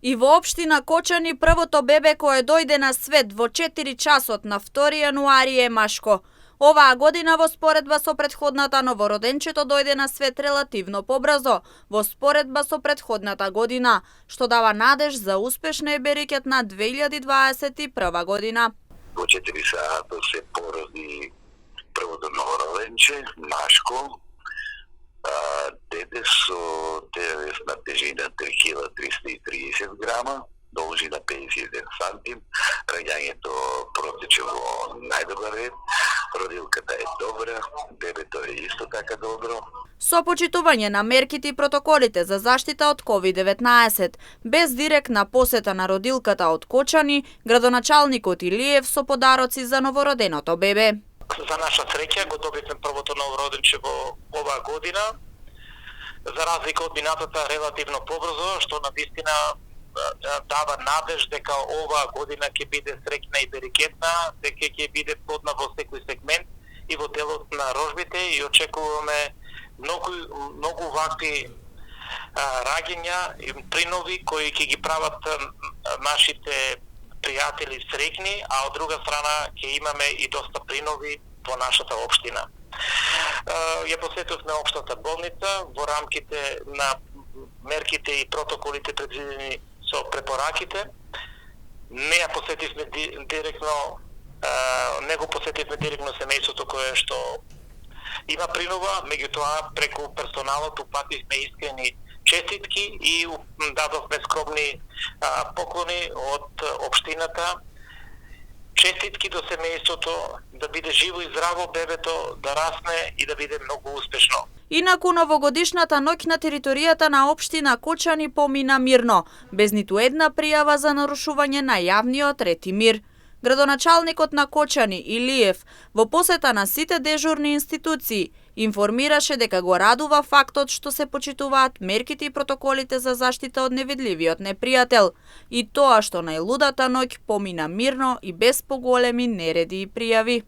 И во општина Кочани првото бебе кое дојде на свет во 4 часот на 2 јануари е машко. Оваа година во споредба со претходната новороденчето дојде на свет релативно побрзо, во споредба со претходната година, што дава надеж за успешна еберикетна 2021 година. Во 4 сата се породи првото новороденче, машко, дете со телесна тежина 3.330 грама, должина 51 сантим, раѓањето протече во најдобар ред, родилката е добра, бебето е исто така добро. Со почитување на мерките и протоколите за заштита од COVID-19, без директна посета на родилката од Кочани, градоначалникот Илиев со подароци за новороденото бебе. За наша среќа го добивме првото новороденче во оваа година, за разлика од минатата релативно побрзо, што навистина дава надеж дека оваа година ќе биде среќна и берикетна, дека ќе биде плодна во секој сегмент и во делот на рожбите и очекуваме многу вакви раѓања и принови кои ќе ги прават нашите пријатели среќни, а од друга страна ќе имаме и доста принови во нашата општина. Ја посетивме општата болница во рамките на мерките и протоколите предвидени со препораките. Не ја посетивме директно, не го посетивме директно семејството кое што има принова, меѓутоа преку персоналот упативме искрени честитки и дадовме скромни поклони од општината. Честитки до семејството, да биде живо и здраво бебето, да расне и да биде многу успешно. Инаку новогодишната ноќ на територијата на општина Кочани помина мирно, без ниту една пријава за нарушување на јавниот ред и мир. Градоначалникот на Кочани Илиев во посета на сите дежурни институции информираше дека го радува фактот што се почитуваат мерките и протоколите за заштита од невидливиот непријател и тоа што најлудата ноќ помина мирно и без поголеми нереди и пријави.